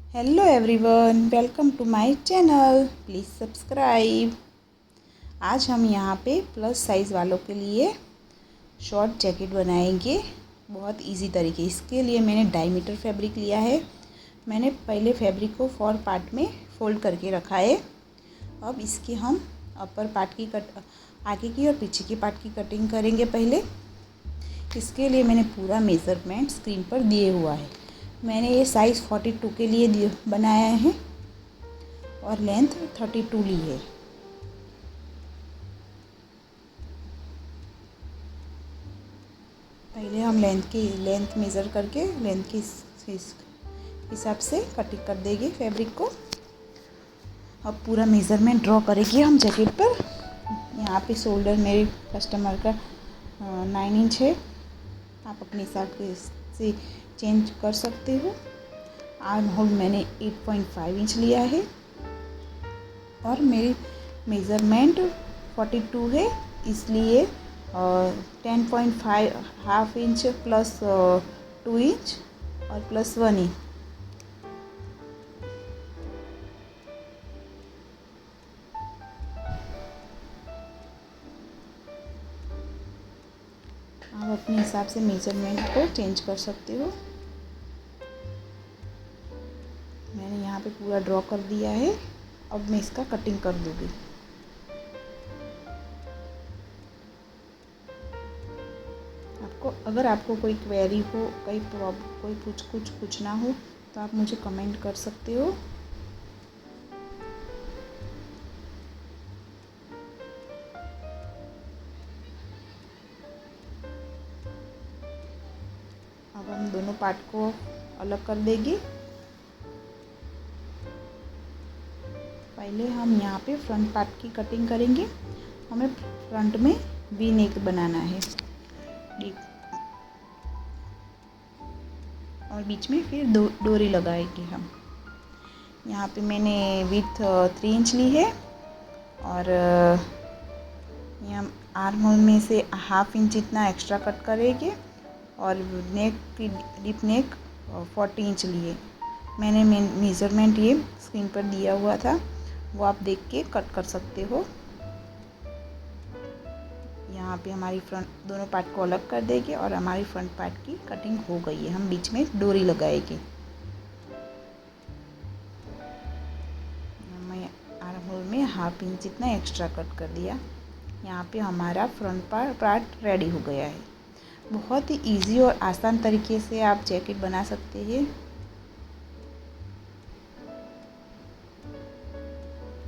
Hello everyone, welcome to my channel. Please subscribe. आज हम यहाँ पे प्लस साइज़ वालों के लिए शॉर्ट जैकेट बनाएंगे बहुत इजी तरीके। इसके लिए मैंने 2.5 मीटर फैब्रिक लिया है। मैंने पहले फैब्रिक को 4 पार्ट में फोल्ड करके रखा है। अब इसकी हम अपर पार्ट की आगे की और पीछे की पार्ट की कटिंग करेंगे। पहले इसके लिए मैंने पूरा मेज़रमेंट स्क्रीन पर दिए हुआ है। मैंने ये साइज़ 42 के लिए बनाया है और लेंथ 32 ली है। पहले हम लेंथ मेज़र करके लेंथ के हिसाब से कटिंग कर देंगे फैब्रिक को। अब पूरा मेज़रमेंट ड्रॉ करेंगे हम जैकेट पर। यहाँ पे शोल्डर मेरे कस्टमर का 9 इंच है। आप अपने हिसाब से चेंज कर सकते हो। आर्म होल मैंने 8.5 इंच लिया है और मेरी मेज़रमेंट 42 है, इसलिए 10.5 हाफ इंच प्लस 2 इंच और प्लस 1 इंच। आप अपने हिसाब से मेज़रमेंट को चेंज कर सकते हो। मैंने यहाँ पे पूरा ड्रॉ कर दिया है। अब मैं इसका कटिंग कर दूँगी। अगर आपको कोई क्वेरी हो, कोई कुछ पूछना हो तो आप मुझे कमेंट कर सकते हो। अब हम दोनों पार्ट को अलग कर देंगे। पहले हम यहाँ पे फ्रंट पार्ट की कटिंग करेंगे। हमें फ्रंट में वी नेक बनाना है और बीच में फिर डोरी लगाएंगे हम। यहाँ पे मैंने विड्थ 3 इंच ली है और यहाँ आर्म होल में से हाफ इंच इतना एक्स्ट्रा कट करेंगे और नेक की डीप नेक 40 इंच लिए। मैंने मेज़रमेंट ये स्क्रीन पर दिया हुआ था, वो आप देख के कट कर सकते हो। यहाँ पे हमारी फ्रंट दोनों पार्ट को अलग कर देंगे और हमारी फ्रंट पार्ट की कटिंग हो गई है। हम बीच में डोरी लगाएंगे। मैं आर्म होल में हाफ इंच इतना एक्स्ट्रा कट कर दिया। यहाँ पे हमारा फ्रंट पार्ट रेडी हो गया है। बहुत ही इजी और आसान तरीके से आप जैकेट बना सकते हैं।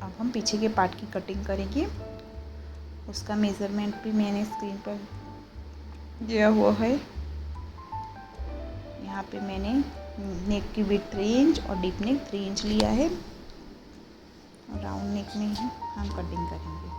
अब हम पीछे के पार्ट की कटिंग करेंगे। उसका मेज़रमेंट भी मैंने स्क्रीन पर दिया हुआ है। यहाँ पे मैंने नेक की विड्थ 3 इंच और डीप नेक 3 इंच लिया है और राउंड नेक में ही हम कटिंग करेंगे।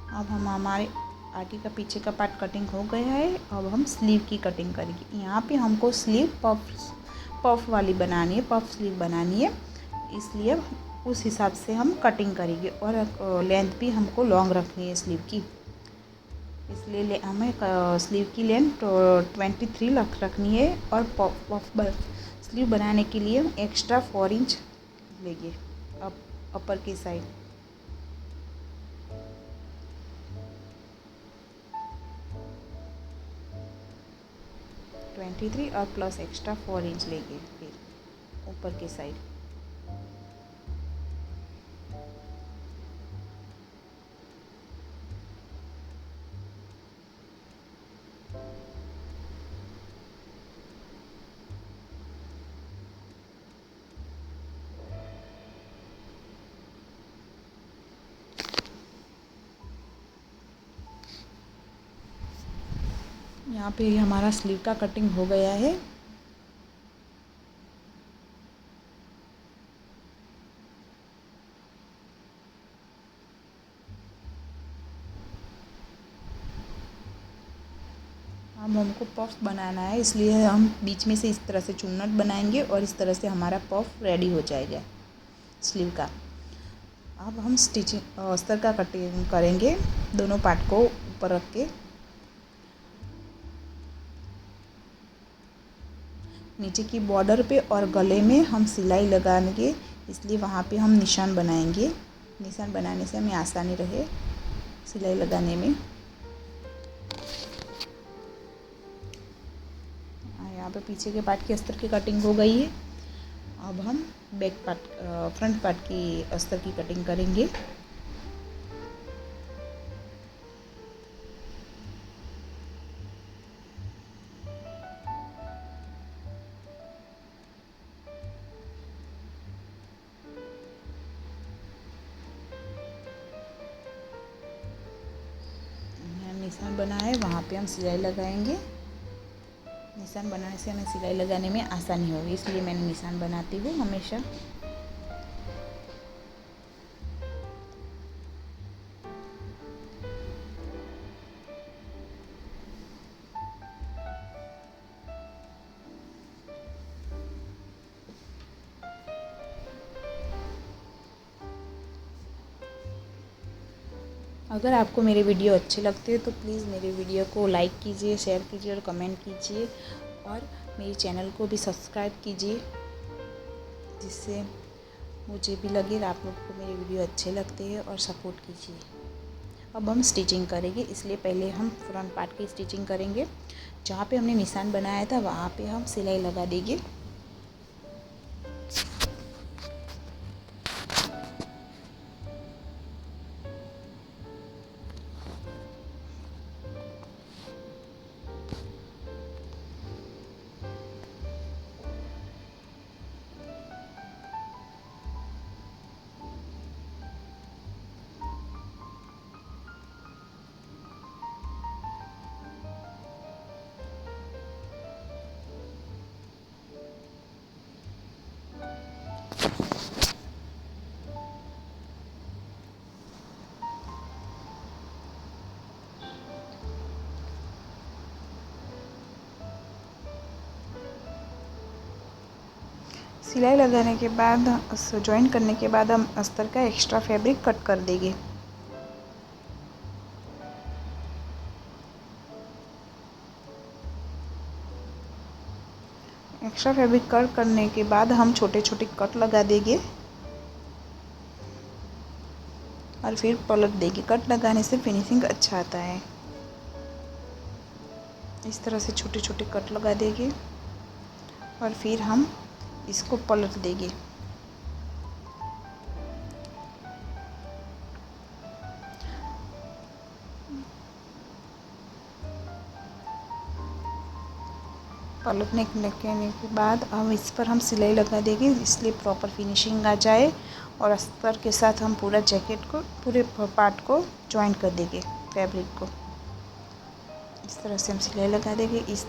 अब हम हमारे आगे का पीछे का पार्ट कटिंग हो गया है। अब हम स्लीव की कटिंग करेंगे। यहाँ पे हमको स्लीव पफ वाली बनानी है, पफ स्लीव बनानी है, इसलिए उस हिसाब से हम कटिंग करेंगे। और लेंथ भी हमको लॉन्ग रखनी है स्लीव की, इसलिए हमें स्लीव की लेंथ 23 रखनी है। और पफ स्लीव बनाने के लिए एक्स्ट्रा 4 इंच लेंगे अपर की साइड। 23 और प्लस एक्स्ट्रा 4 इंच लेंगे फिर ऊपर की साइड। यहाँ पे हमारा स्लीव का कटिंग हो गया है। अब हमको पफ बनाना है, इसलिए हम बीच में से इस तरह से चुन्नट बनाएंगे और इस तरह से हमारा पफ रेडी हो जाएगा स्लीव का। अब हम स्टिचिंग अस्तर का कटिंग करेंगे, दोनों पार्ट को ऊपर रख के। नीचे की बॉर्डर पे और गले में हम सिलाई लगाएंगे, इसलिए वहाँ पे हम निशान बनाएंगे। निशान बनाने से हमें आसानी रहे सिलाई लगाने में। यहाँ पे पीछे के पार्ट की अस्तर की कटिंग हो गई है। अब हम बैक पार्ट फ्रंट पार्ट की अस्तर की कटिंग करेंगे। निशान बना है वहाँ पे हम सिलाई लगाएंगे। निशान बनाने से हमें सिलाई लगाने में आसानी होगी, इसलिए मैंने निशान बनाती हूँ हमेशा। अगर आपको मेरे वीडियो अच्छे लगते हैं तो प्लीज़ मेरे वीडियो को लाइक कीजिए, शेयर कीजिए और कमेंट कीजिए, और मेरे चैनल को भी सब्सक्राइब कीजिए, जिससे मुझे भी लगे आप लोग को मेरे वीडियो अच्छे लगते हैं, और सपोर्ट कीजिए। अब हम स्टिचिंग करेंगे, इसलिए पहले हम फ्रंट पार्ट की स्टिचिंग करेंगे। जहाँ पे हमने निशान बनाया था वहाँ पे हम सिलाई लगा देंगे। सिलाई लगाने के बाद जॉइन करने के बाद हम अस्तर का एक्स्ट्रा फैब्रिक कट कर देंगे। एक्स्ट्रा फैब्रिक कट करने के बाद हम छोटे छोटे कट लगा देंगे और फिर पलट देंगे। कट लगाने से फिनिशिंग अच्छा आता है। इस तरह से छोटे छोटे कट लगा देंगे और फिर हम इसको पलट देंगे। पलटने के बाद अब इस पर हम सिलाई लगा देंगे, इसलिए प्रॉपर फिनिशिंग आ जाए, और अस्तर के साथ हम पूरा जैकेट को, पूरे पार्ट को जॉइन कर देंगे फैब्रिक को। इस तरह से हम सिलाई लगा देंगे। इस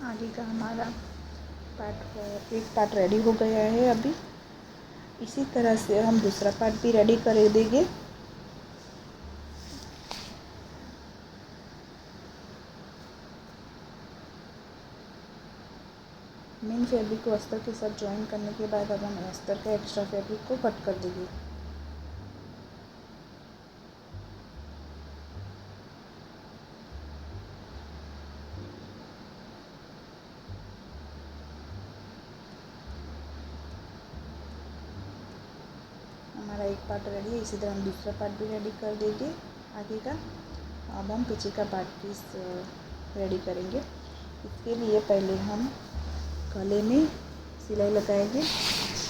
आगे का हमारा एक पार्ट रेडी हो गया है। अभी इसी तरह से हम दूसरा पार्ट भी रेडी कर देंगे। मेन फैब्रिक को अस्तर के साथ जॉइन करने के बाद अब हम अस्तर का एक्स्ट्रा फैब्रिक को कट कर देंगे। हमारा एक पार्ट रेडी है, इसी तरह हम दूसरा पार्ट भी रेडी कर देंगे आगे का। अब हम पीछे का पार्ट पीस रेडी करेंगे। इसके लिए पहले हम गले में सिलाई लगाएंगे,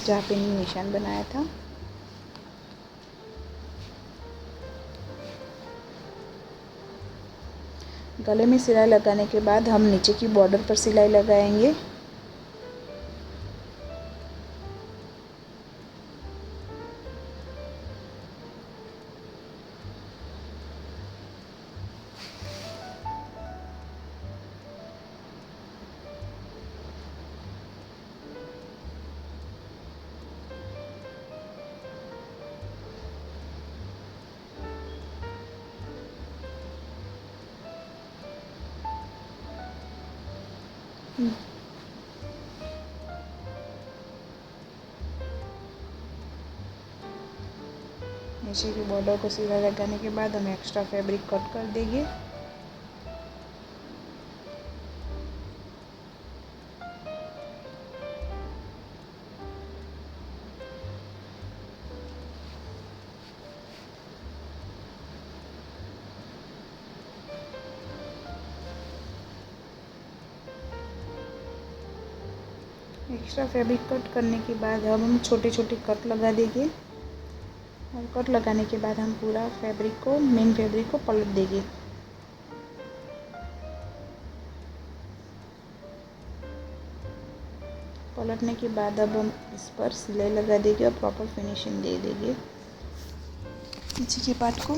जहाँ पे निशान बनाया था। गले में सिलाई लगाने के बाद हम नीचे की बॉर्डर पर सिलाई लगाएंगे। नीचे की बॉर्डर को सीधा लगाने के बाद हम एक्स्ट्रा फैब्रिक कट कर देंगे। एक्स्ट्रा फैब्रिक कट करने के बाद अब हम छोटे छोटे कट लगा देंगे और कट लगाने के बाद हम पूरा फैब्रिक को मेन फैब्रिक को पलट देंगे। पलटने के बाद अब हम इस पर सिलाई लगा देंगे और प्रॉपर फिनिशिंग दे देंगे पीछे के पार्ट को।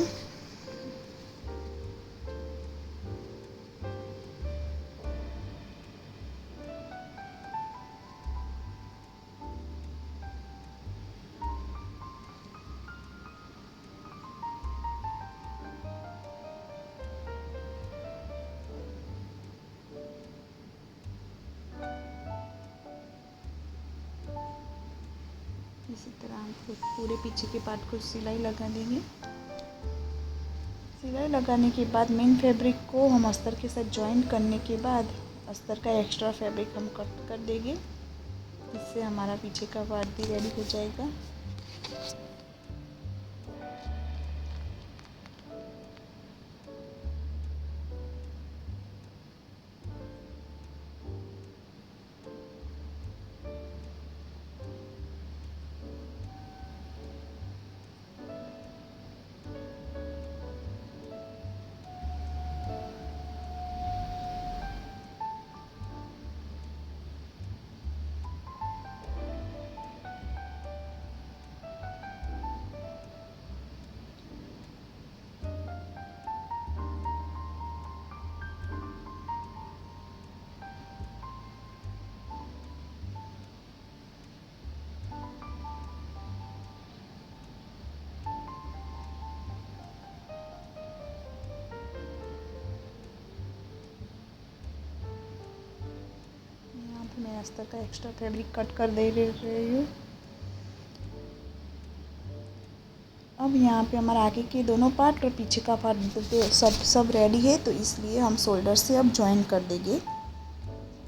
इसी तरह हम पूरे पीछे के पार्ट को सिलाई लगा देंगे। सिलाई लगाने के बाद मेन फैब्रिक को हम अस्तर के साथ जॉइंट करने के बाद अस्तर का एक्स्ट्रा फैब्रिक हम कट कर देंगे। इससे हमारा पीछे का पार्ट भी रेडी हो जाएगा। मैं अस्तर का एक्स्ट्रा फैब्रिक कट कर दे रही हूँ। अब यहाँ पे हमारा आगे के दोनों पार्ट और पीछे का पार्ट सब रेडी है, तो इसलिए हम शोल्डर से अब ज्वाइन कर देंगे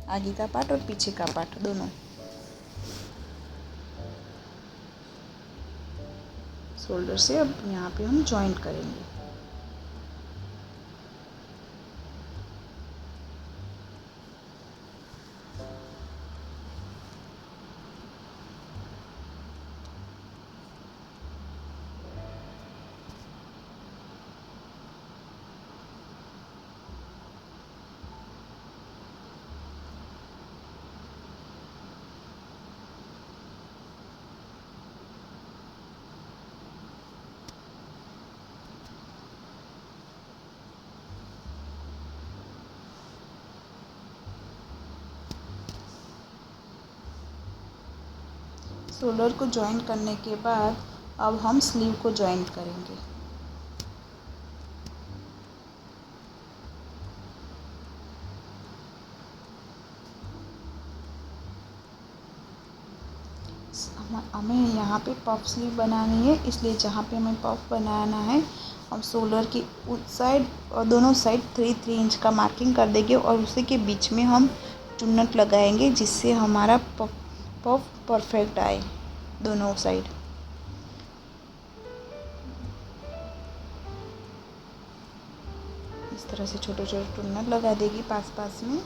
आगे का पार्ट और पीछे का पार्ट दोनों। शोल्डर से अब यहाँ पे हम ज्वाइंट करेंगे। शोल्डर को ज्वाइन करने के बाद अब हम स्लीव को ज्वाइन करेंगे। हमें यहाँ पे पफ स्लीव बनानी है, इसलिए जहाँ पे हमें पफ बनाना है हम शोल्डर की उस साइड और दोनों साइड 3 इंच का मार्किंग कर देंगे और उसी के बीच में हम चुन्नट लगाएंगे, जिससे हमारा पफ परफेक्ट आए दोनों साइड। इस तरह से छोटे छोटे चुन्नट लगा देगी पास पास में।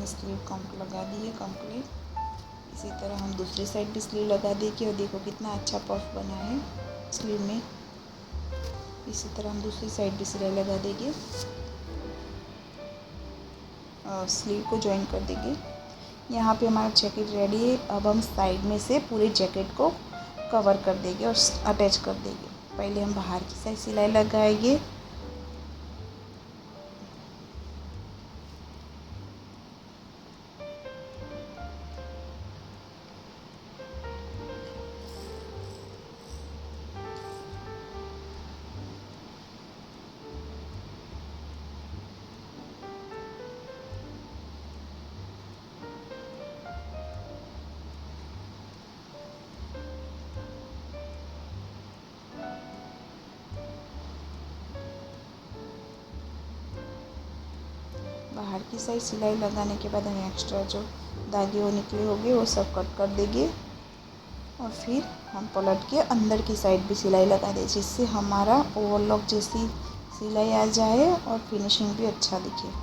स्लीव लगा दी है कंप्लीट। इसी तरह हम दूसरी साइड भी स्लीव लगा देंगे और देखो कितना अच्छा पफ बना है स्लीव में। इसी तरह हम दूसरी साइड भी सिलाई लगा देंगे और स्लीव को ज्वाइन कर देंगे। यहाँ पे हमारा जैकेट रेडी है। अब हम साइड में से पूरे जैकेट को कवर कर देंगे और अटैच कर देंगे। पहले हम बाहर की साइड सिलाई लगाएंगे। बाहर की साइड सिलाई लगाने के बाद हम एक्स्ट्रा जो धागे वो निकले होंगे वो सब कट कर देंगे और फिर हम पलट के अंदर की साइड भी सिलाई लगा दें, जिससे हमारा ओवरलॉक जैसी सिलाई आ जाए और फिनिशिंग भी अच्छा दिखे।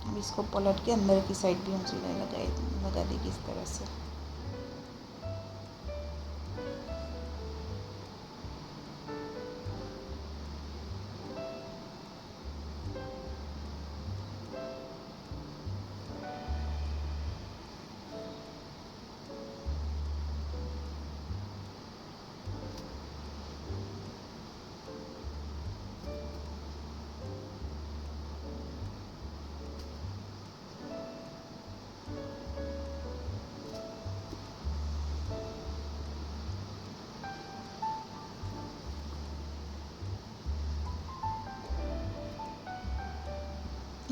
अब इसको पलट के अंदर की साइड भी हम सिलाई लगा देंगे इस तरह से।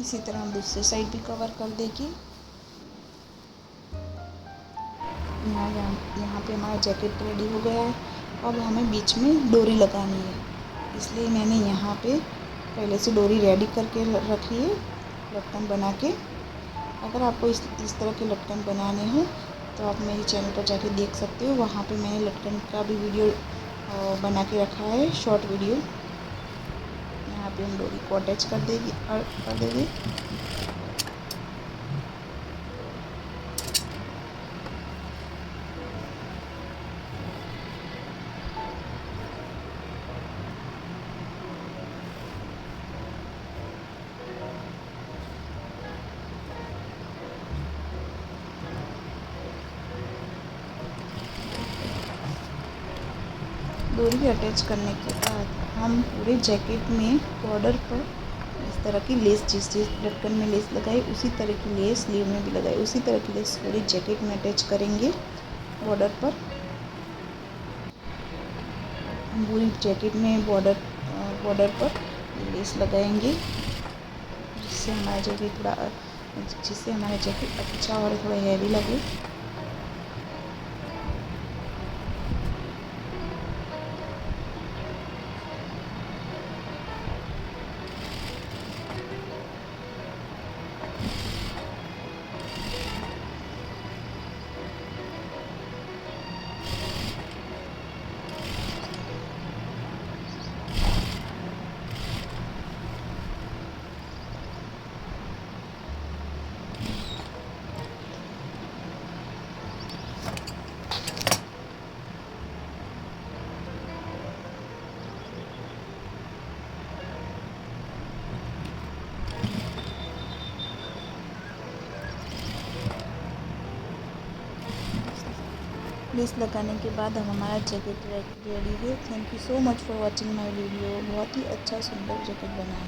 इसी तरह हम दूसरी साइड भी कवर कर देंगे। यहाँ पे हमारा जैकेट रेडी हो गया है। अब हमें बीच में डोरी लगानी है, इसलिए मैंने यहाँ पे पहले से डोरी रेडी करके रखी है लटकन बना के। अगर आपको इस तरह के लटकन बनाने हो तो आप मेरे चैनल पर जाके देख सकते हो, वहाँ पे मैंने लटकन का भी वीडियो बना के रखा है, शॉर्ट वीडियो। यहाँ पे हम डोरी को अटैच कर देंगे। डोरी अटैच करने के बाद हम पूरे जैकेट में बॉर्डर पर इस तरह की लेस, जिस लटकन में लेस लगाई उसी तरह की लेस स्लीव में भी लगाई, उसी तरह की लेस पूरे जैकेट में अटैच करेंगे बॉर्डर पर। हम पूरी जैकेट में बॉर्डर पर लेस लगाएंगे, जिससे हमारा जैकेट अच्छा और थोड़ा हैवी लगे। लेस लगाने के बाद अब हमारा जैकेट रेडी है। Thank you so much for watching my video. बहुत ही अच्छा सुंदर जैकेट बना है।